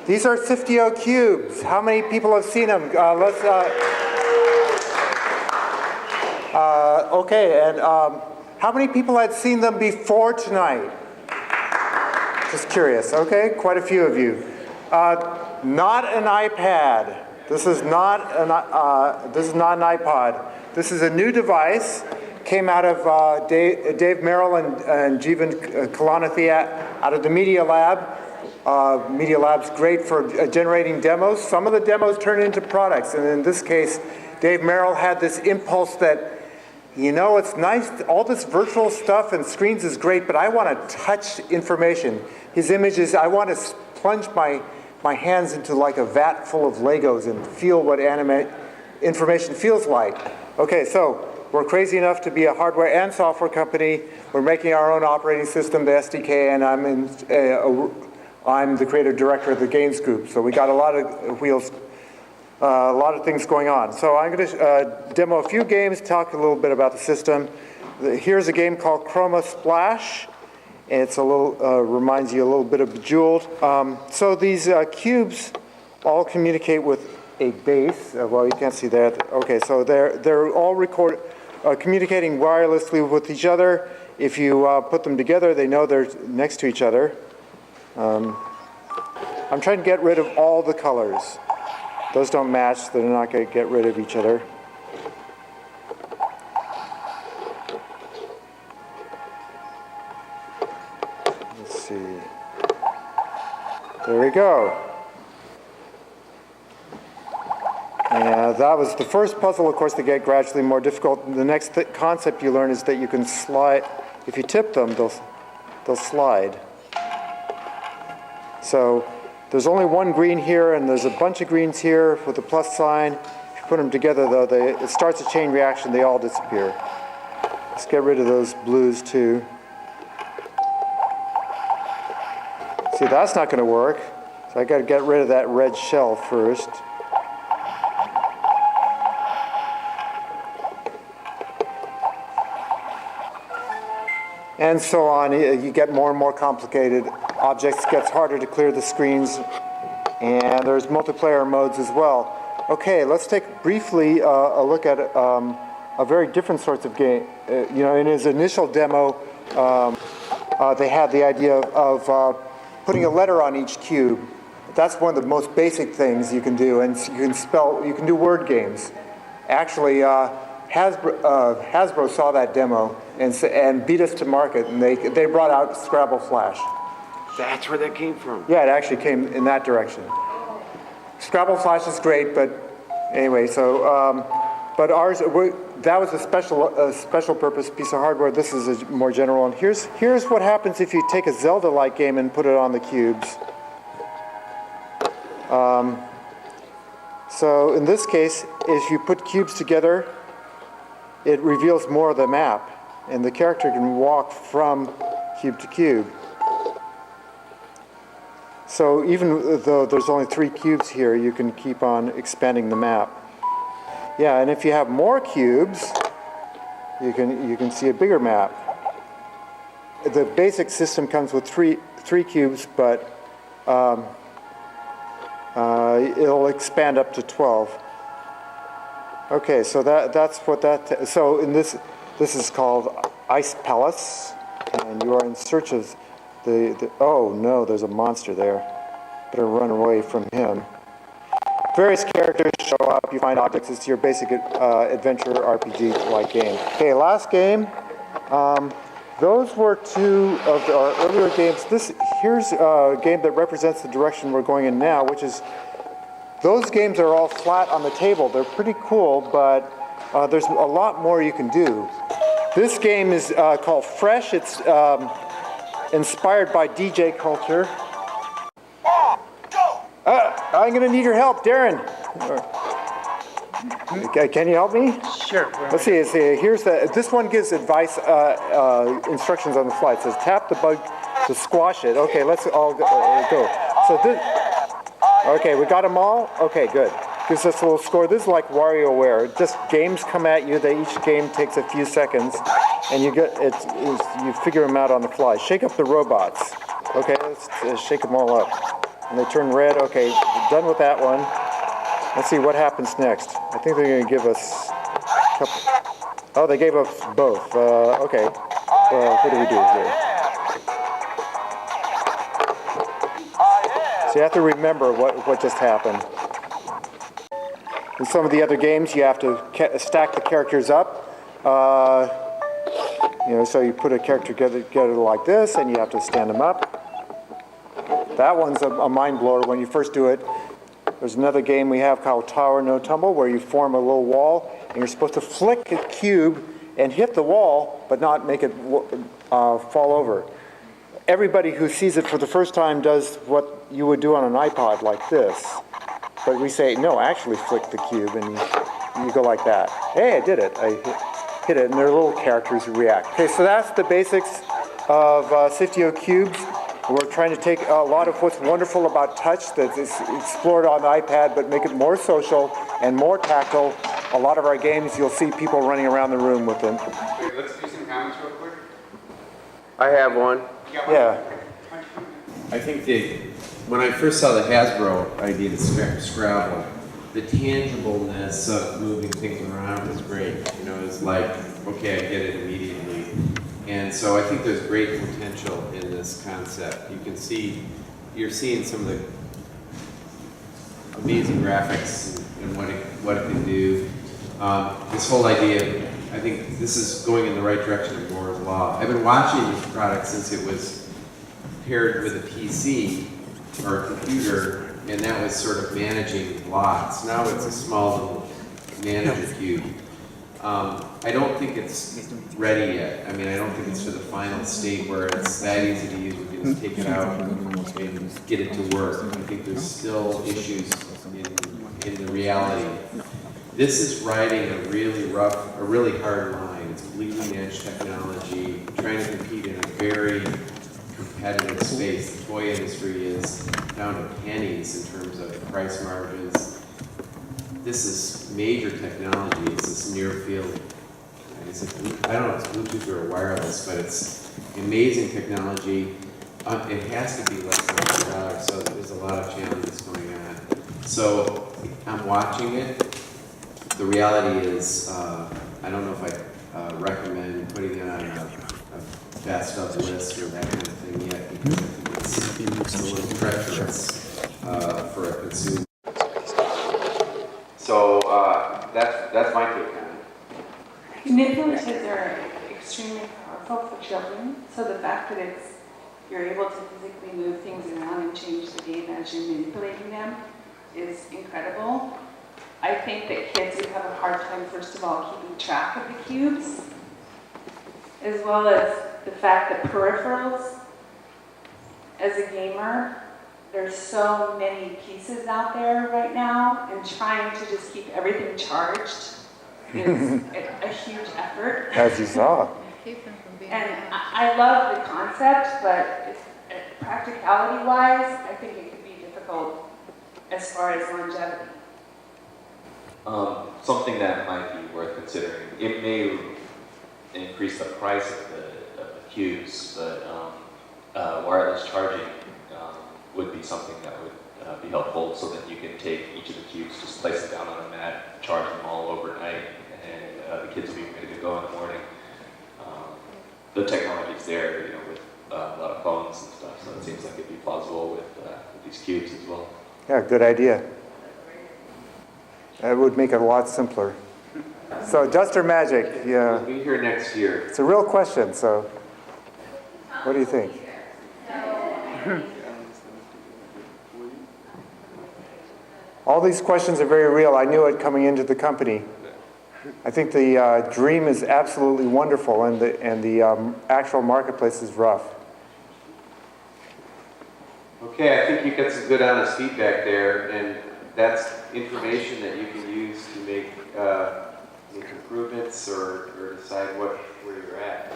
These are Sifteo cubes. How many people have seen them? Okay, and how many people had seen them before tonight? Just curious. Okay, quite a few of you. Not an iPad. This is not an iPod. This is a new device. Came out of Dave Merrill and Jeevan Kalanathi out of the Media Lab. Media Lab's great for generating demos. Some of the demos turn into products, and in this case, Dave Merrill had this impulse that, you know, it's nice, all this virtual stuff and screens is great, but I want to touch information. His image is, I want to plunge my hands into like a vat full of Legos and feel what information feels like. Okay, so we're crazy enough to be a hardware and software company. We're making our own operating system, the SDK, and I'm the creative director of the games group. So we got a lot of wheels, a lot of things going on. So I'm going to demo a few games, talk a little bit about the system. Here's a game called Chroma Splash. It's a little, reminds you a little bit of Bejeweled. So these cubes all communicate with a base. Well, you can't see that. Okay, so they're all communicating wirelessly with each other. If you put them together, they know they're next to each other. I'm trying to get rid of all the colors. Those don't match, they're not going to get rid of each other. Let's see. There we go. And that was the first puzzle, of course, to get gradually more difficult. The next concept you learn is that you can slide. If you tip them, they'll slide. So there's only one green here, and there's a bunch of greens here with a plus sign. If you put them together, though, it starts a chain reaction. They all disappear. Let's get rid of those blues, too. See, that's not going to work. So I got to get rid of that red shell first. And so on. You get more and more complicated. Objects gets harder to clear the screens, and there's multiplayer modes as well. Okay, let's take briefly a look at a very different sorts of game. In his initial demo, they had the idea of putting a letter on each cube. That's one of the most basic things you can do, and you can do word games. Actually, Hasbro saw that demo and beat us to market, and they brought out Scrabble Flash. That's where that came from. Yeah, it actually came in that direction. Scrabble Flash is great, but anyway, so but ours that was a special purpose piece of hardware. This is a more general one. Here's what happens if you take a Zelda-like game and put it on the cubes. So in this case, if you put cubes together, it reveals more of the map, and the character can walk from cube to cube. So even though there's only 3 cubes here, you can keep on expanding the map. Yeah, and if you have more cubes, you can see a bigger map. The basic system comes with three cubes, but it'll expand up to 12. Okay, so that's what that. So in this is called Ice Palace, and you are in search of the. Oh no, there's a monster there. Better run away from him. Various characters show up. You find objects. It's your basic adventure RPG-like game. Okay, last game. Those were 2 of our earlier games. Here's a game that represents the direction we're going in now, which is. Those games are all flat on the table. They're pretty cool, but there's a lot more you can do. This game is called Fresh. It's inspired by DJ culture. I'm going to need your help, Darren. Can you help me? Sure. Let's see. Here's this one gives advice, instructions on the fly. It says tap the bug to squash it. Okay, let's all go. So this. Okay, we got them all? Okay, good. Gives us a little score. This is like WarioWare. Just games come at you. Each game takes a few seconds, and you figure them out on the fly. Shake up the robots. Okay, let's shake them all up. and they turn red. Okay, we're done with that one. Let's see what happens next. I think they're going to give us a couple. Oh, they gave us both. Okay. Well, what do we do here? So you have to remember what just happened. In some of the other games, you have to stack the characters up. So you put a character together like this, and you have to stand them up. That one's a mind blower when you first do it. There's another game we have called Tower No Tumble, where you form a little wall, and you're supposed to flick a cube and hit the wall, but not make it fall over. Everybody who sees it for the first time does what you would do on an iPod like this. But we say, no, actually flick the cube, and you go like that. Hey, I did it. I hit it, and there are little characters who react. Okay, so that's the basics of Sifteo cubes. We're trying to take a lot of what's wonderful about touch that is explored on the iPad, but make it more social and more tactile. A lot of our games, you'll see people running around the room with them. Okay, let's do some comments real quick. I have one. Yeah. I think when I first saw the Hasbro idea to Scrabble, the tangibleness of moving things around is great. It's like, okay, I get it immediately. And so I think there's great potential in this concept. You're seeing some of the amazing graphics and what it can do. This whole idea, I think this is going in the right direction of Moore's Law. I've been watching this product since it was paired with a PC or a computer, and that was sort of managing lots. Now it's a small little manager cube. I don't think it's ready yet. I don't think it's for the final state where it's that easy to use. We can just take it out and get it to work. I think there's still issues in the reality. This is riding a really hard line. It's bleeding edge technology, trying to compete in a very competitive space. The toy industry is down to pennies in terms of price margins. This is major technology. It's this near field. I don't know if it's Bluetooth or wireless, but it's amazing technology. It has to be less than $100, so there's a lot of challenges going on. So I'm watching it. The reality is, I don't know if I recommend putting it on a best of list or that kind of thing yet, because I think it's a little treacherous for a consumer. So that's my take on it. Manipulatives are extremely powerful for children, so the fact that you're able to physically move things around and change the game as you're manipulating them is incredible. I think that kids would have a hard time, first of all, keeping track of the cubes, as well as the fact that peripherals, as a gamer, there's so many pieces out there right now, and trying to just keep everything charged is a huge effort. As you saw. And I love the concept, but practicality-wise, I think it could be difficult as far as longevity. Something that might be worth considering. It may increase the price of the cubes, but wireless charging would be something that would be helpful, so that you can take each of the cubes, just place them down on a mat, charge them all overnight, and the kids will be ready to go in the morning. The technology's there, with a lot of phones and stuff, so it seems like it'd be plausible with these cubes as well. Yeah, good idea. It would make it a lot simpler. So dust or magic? Yeah. We'll be here next year. It's a real question, so what do you think? All these questions are very real. I knew it coming into the company. I think the dream is absolutely wonderful, and the actual marketplace is rough. Okay, I think you got some good honest feedback there, and that's information that you can use to make improvements or decide where you're at.